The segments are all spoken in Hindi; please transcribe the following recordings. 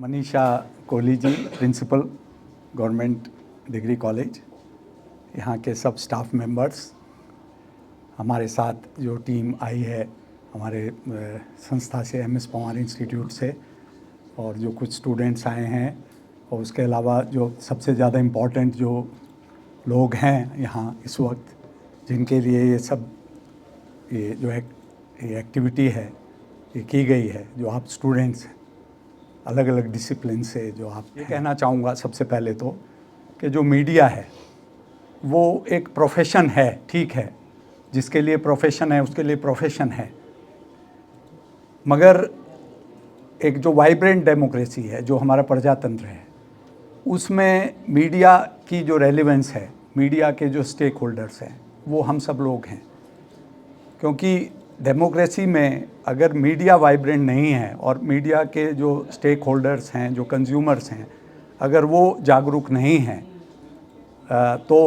Manisha Kohli ji, principal, government degree college, यहाँ के सब स्टाफ मेंबर्स, हमारे साथ जो टीम आई है हमारे संस्था से, एमएस पंवार इंस्टीट्यूट से, और जो कुछ स्टूडेंट्स आए हैं, और उसके अलावा जो सबसे ज़्यादा इम्पोर्टेंट जो लोग हैं यहाँ इस वक्त, जिनके लिए ये सब ये जो ये एक्टिविटी है ये की गई है, जो आप स्टूडेंट्स हैं अलग अलग डिसिप्लिन से, जो आप ये कहना चाहूँगा सबसे पहले तो कि जो मीडिया है वो एक प्रोफेशन है, ठीक है, जिसके लिए प्रोफेशन है उसके लिए प्रोफेशन है, मगर एक जो वाइब्रेंट डेमोक्रेसी है, जो हमारा प्रजातंत्र है, उसमें मीडिया की जो रेलेवेंस है, मीडिया के जो स्टेक होल्डर्स हैं वो हम सब लोग हैं। क्योंकि डेमोक्रेसी में अगर मीडिया वाइब्रेंट नहीं है और मीडिया के जो स्टेक होल्डर्स हैं, जो कंज्यूमर्स हैं, अगर वो जागरूक नहीं हैं तो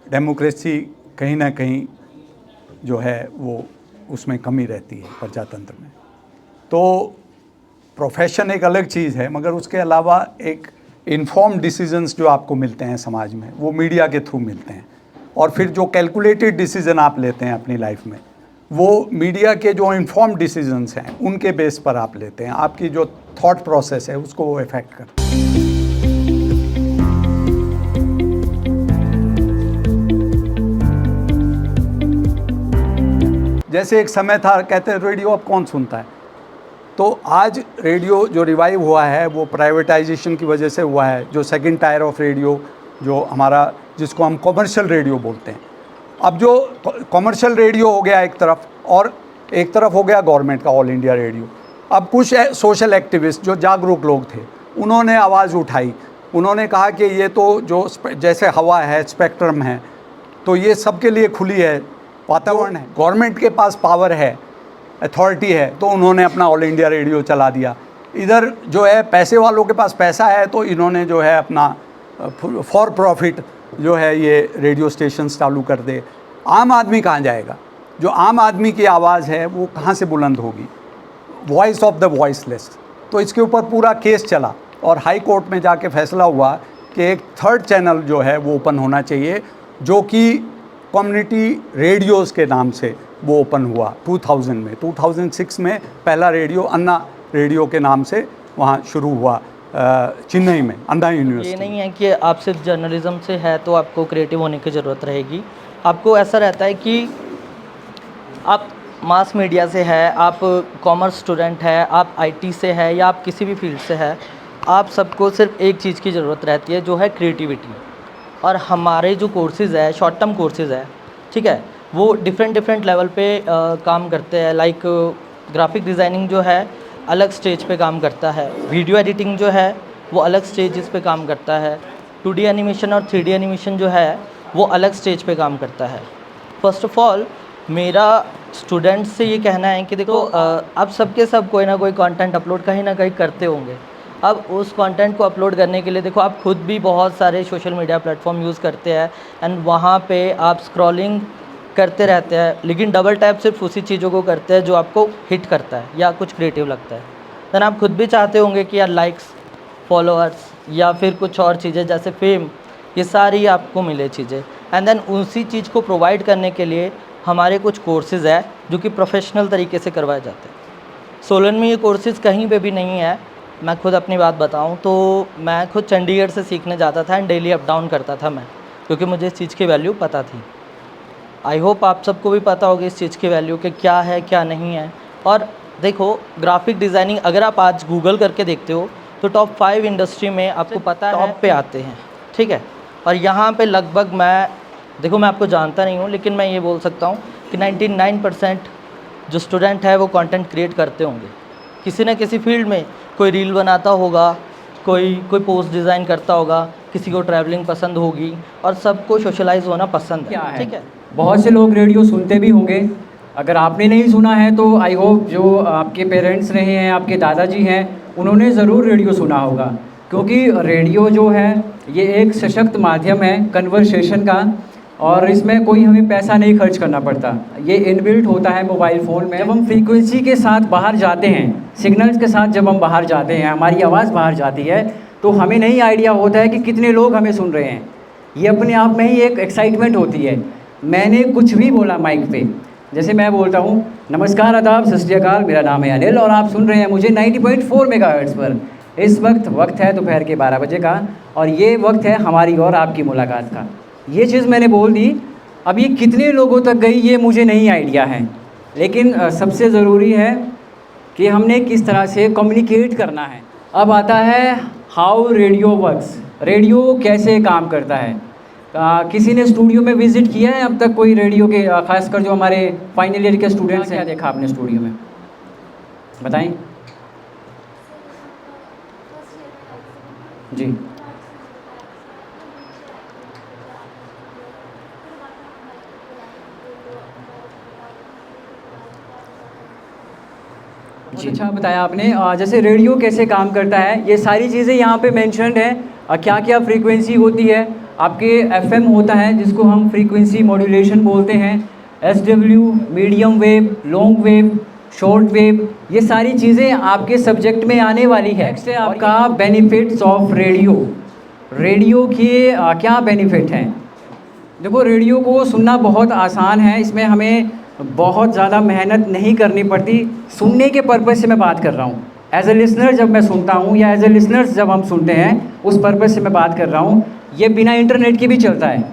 डेमोक्रेसी कहीं ना कहीं जो है वो उसमें कमी रहती है प्रजातंत्र में। तो प्रोफेशन एक अलग चीज़ है, मगर उसके अलावा एक इन्फॉर्म्ड डिसीजंस जो आपको मिलते हैं समाज में, वो मीडिया के थ्रू मिलते हैं। और फिर जो कैलकुलेटेड डिसीजन आप लेते हैं अपनी लाइफ में, वो मीडिया के जो इन्फॉर्म्ड डिसीजंस हैं उनके बेस पर आप लेते हैं। आपकी जो थॉट प्रोसेस है उसको वो इफ़ेक्ट करता है। जैसे एक समय था, कहते हैं रेडियो अब कौन सुनता है, तो आज रेडियो जो रिवाइव हुआ है वो प्राइवेटाइजेशन की वजह से हुआ है। जो सेकंड टायर ऑफ रेडियो जो हमारा, जिसको हम कॉमर्शियल रेडियो बोलते हैं, अब जो कॉमर्शियल रेडियो हो गया एक तरफ, और एक तरफ हो गया गवर्नमेंट का ऑल इंडिया रेडियो। अब कुछ सोशल एक्टिविस्ट जो जागरूक लोग थे, उन्होंने आवाज़ उठाई, उन्होंने कहा कि ये तो जो जैसे हवा है, स्पेक्ट्रम है, तो ये सबके लिए खुली है, वातावरण है, गवर्नमेंट के पास पावर है, अथॉरिटी है, तो उन्होंने अपना ऑल इंडिया रेडियो चला दिया। इधर जो है पैसे वालों के पास पैसा है, तो इन्होंने जो है अपना फॉर प्रॉफिट जो है ये रेडियो स्टेशंस चालू कर दे। आम आदमी कहाँ जाएगा? जो आम आदमी की आवाज़ है वो कहाँ से बुलंद होगी? Voice of the voiceless. तो इसके ऊपर पूरा केस चला और हाई कोर्ट में जाके फैसला हुआ कि एक थर्ड चैनल जो है वो ओपन होना चाहिए, जो कि कम्युनिटी रेडियोज़ के नाम से वो ओपन हुआ 2000 में। 2006 में पहला रेडियो अन्ना रेडियो के नाम से वहाँ शुरू हुआ चेन्नई में, अन्ना यूनिवर्सिटी। ये नहीं है कि आप सिर्फ जर्नलिज्म से है तो आपको क्रिएटिव होने की ज़रूरत रहेगी। आपको ऐसा रहता है कि आप मास मीडिया से है, आप कॉमर्स स्टूडेंट है, आप आईटी से है, या आप किसी भी फील्ड से है, आप सबको सिर्फ एक चीज़ की ज़रूरत रहती है, जो है क्रिएटिविटी। और हमारे जो कोर्सेज़ है, शॉर्ट टर्म कोर्सेज़ है, ठीक है, वो डिफरेंट लेवल पे काम करते हैं। लाइक ग्राफिक डिज़ाइनिंग जो है अलग स्टेज पे काम करता है, वीडियो एडिटिंग जो है वो अलग स्टेजेस पे काम करता है, 2D एनिमेशन और 3D एनिमेशन जो है वो अलग स्टेज पे काम करता है। फर्स्ट ऑफ ऑल मेरा स्टूडेंट्स से ये कहना है कि देखो अब सबके सब कोई ना कोई कंटेंट अपलोड कहीं ना कहीं करते होंगे। अब उस कंटेंट को अपलोड करने के लिए देखो आप खुद भी बहुत सारे सोशल मीडिया प्लेटफॉर्म यूज़ करते हैं, एंड वहाँ पे आप स्क्रॉलिंग करते रहते हैं, लेकिन डबल टैप सिर्फ उसी चीज़ों को करते हैं जो आपको हिट करता है या कुछ क्रिएटिव लगता है। देन आप खुद भी चाहते होंगे कि यार लाइक्स, फॉलोअर्स या फिर कुछ और चीज़ें जैसे फेम, ये सारी आपको मिले चीज़ें। एंड देन उसी चीज़ को प्रोवाइड करने के लिए हमारे कुछ कोर्सेज़ है जो कि प्रोफेशनल तरीके से करवाए जाते हैं। सोलन में ये कोर्सेज़ कहीं पे भी नहीं है। मैं खुद अपनी बात बताऊं तो मैं खुद चंडीगढ़ से सीखने जाता था एंड डेली अप डाउन करता था मैं, क्योंकि मुझे इस चीज़ की वैल्यू पता थी। आई होप आप सबको भी पता होगी इस चीज़ की वैल्यू कि क्या है क्या नहीं है। और देखो ग्राफिक डिज़ाइनिंग अगर आप आज गूगल करके देखते हो तो टॉप 5 इंडस्ट्री में आपको पता है टॉप पे आते हैं, ठीक है। और यहाँ पे लगभग मैं आपको जानता नहीं हूँ, लेकिन मैं ये बोल सकता हूँ कि 99% जो स्टूडेंट है वो कंटेंट क्रिएट करते होंगे किसी न किसी फील्ड में। कोई रील बनाता होगा, कोई पोस्ट डिज़ाइन करता होगा, किसी को ट्रैवलिंग पसंद होगी, और सबको सोशलाइज होना पसंद है, ठीक है। बहुत से लोग रेडियो सुनते भी होंगे। अगर आपने नहीं सुना है तो आई होप जो आपके पेरेंट्स रहे हैं, आपके दादाजी हैं, उन्होंने ज़रूर रेडियो सुना होगा। क्योंकि रेडियो जो है ये एक सशक्त माध्यम है कन्वर्सेशन का। और इसमें कोई हमें पैसा नहीं खर्च करना पड़ता, ये इनबिल्ट होता है मोबाइल फ़ोन में। जब हम फ्रीक्वेंसी के साथ बाहर जाते हैं, सिग्नल्स के साथ जब हम बाहर जाते हैं, हमारी आवाज़ बाहर जाती है, तो हमें नहीं आइडिया होता है कि कितने लोग हमें सुन रहे हैं। ये अपने आप में ही एक एक्साइटमेंट होती है। मैंने कुछ भी बोला माइक पे, जैसे मैं बोलता हूँ नमस्कार आदाब सत श्री अकाल, मेरा नाम है अनिल और आप सुन रहे हैं मुझे 90.4 मेगाहर्ट्ज़ पर। इस वक्त है दोपहर के 12 बजे का और ये वक्त है हमारी और आपकी मुलाकात का। ये चीज़ मैंने बोल दी। अब ये कितने लोगों तक गई ये मुझे नहीं आइडिया है, लेकिन सबसे ज़रूरी है कि हमने किस तरह से कम्युनिकेट करना है। अब आता है हाउ रेडियो वर्क्स, रेडियो कैसे काम करता है। किसी ने स्टूडियो में विज़िट किया है अब तक कोई रेडियो के, खासकर जो हमारे फाइनल ईयर के स्टूडेंट्स हैं? क्या देखा आपने स्टूडियो में, बताएं जी। जी, अच्छा बताया आपने। जैसे रेडियो कैसे काम करता है, ये सारी चीज़ें यहाँ पे मेंशन्ड है। क्या क्या फ्रीक्वेंसी होती है, आपके एफएम होता है जिसको हम फ्रीक्वेंसी मॉड्यूलेशन बोलते हैं, SW, medium wave, long wave, short wave, ये सारी चीज़ें आपके सब्जेक्ट में आने वाली है। नेक्स्ट है आपका बेनिफिट्स ऑफ रेडियो। रेडियो के क्या बेनिफिट हैं? देखो, रेडियो को सुनना बहुत आसान है, इसमें हमें बहुत ज़्यादा मेहनत नहीं करनी पड़ती। सुनने के पर्पज़ से मैं बात कर रहा हूँ, एज ए लिसनर जब मैं सुनता हूँ या एज ए लिसनर्स जब हम सुनते हैं, उस पर्पज़ से मैं बात कर रहा हूँ। ये बिना इंटरनेट के भी चलता है।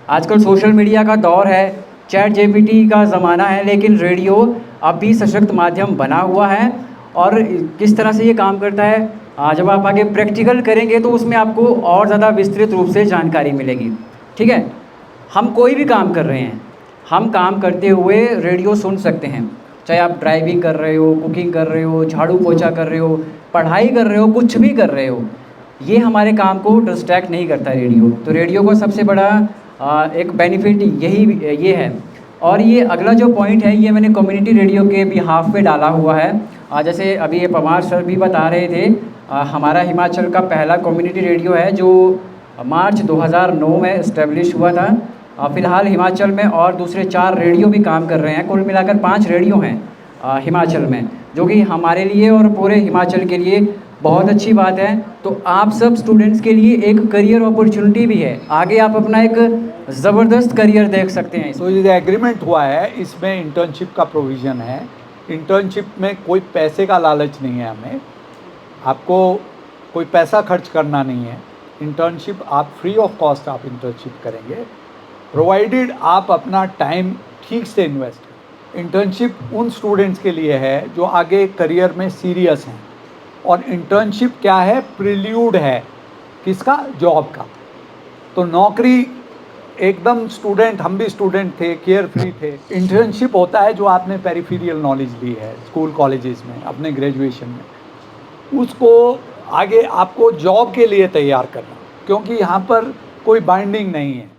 आजकल सोशल मीडिया का दौर है, चैट जीपीटी का ज़माना है, लेकिन रेडियो अब भी सशक्त माध्यम बना हुआ है। और किस तरह से ये काम करता है, जब आप आगे प्रैक्टिकल करेंगे तो उसमें आपको और ज़्यादा विस्तृत रूप से जानकारी मिलेगी। ठीक है, हम कोई भी काम कर रहे हैं, हम काम करते हुए रेडियो सुन सकते हैं, चाहे आप ड्राइविंग कर रहे हो, कुकिंग कर रहे हो, झाड़ू पोछा कर रहे हो, पढ़ाई कर रहे हो, कुछ भी कर रहे हो, ये हमारे काम को डिस्ट्रैक्ट नहीं करता रेडियो। तो रेडियो का सबसे बड़ा एक बेनिफिट ये है। और ये अगला जो पॉइंट है, ये मैंने कम्युनिटी रेडियो के बिहाफ पे डाला हुआ है। जैसे अभी ये पवार सर भी बता रहे थे, हमारा हिमाचल का पहला कम्युनिटी रेडियो है जो मार्च 2009 में इस्टेब्लिश हुआ था। फ़िलहाल हिमाचल में और दूसरे 4 रेडियो भी काम कर रहे हैं, कुल मिलाकर 5 रेडियो हैं हिमाचल में, जो कि हमारे लिए और पूरे हिमाचल के लिए बहुत अच्छी बात है। तो आप सब स्टूडेंट्स के लिए एक करियर अपॉर्चुनिटी भी है, आगे आप अपना एक ज़बरदस्त करियर देख सकते हैं। तो ये एग्रीमेंट हुआ है, इसमें इंटर्नशिप का प्रोविज़न है। इंटर्नशिप में कोई पैसे का लालच नहीं है, हमें आपको कोई पैसा खर्च करना नहीं है। इंटर्नशिप आप फ्री ऑफ कॉस्ट आप इंटर्नशिप करेंगे, प्रोवाइडेड आप अपना टाइम ठीक से इन्वेस्ट। इंटर्नशिप उन स्टूडेंट्स के लिए है जो आगे करियर में सीरियस हैं। और इंटर्नशिप क्या है, प्रिल्यूड है किसका, जॉब का। तो नौकरी एकदम स्टूडेंट, हम भी स्टूडेंट थे, केयर फ्री थे। इंटर्नशिप होता है जो आपने पेरिफेरियल नॉलेज ली है स्कूल कॉलेजेस में, अपने ग्रेजुएशन में, उसको आगे आपको जॉब के लिए तैयार करना, क्योंकि यहाँ पर कोई बाइंडिंग नहीं है।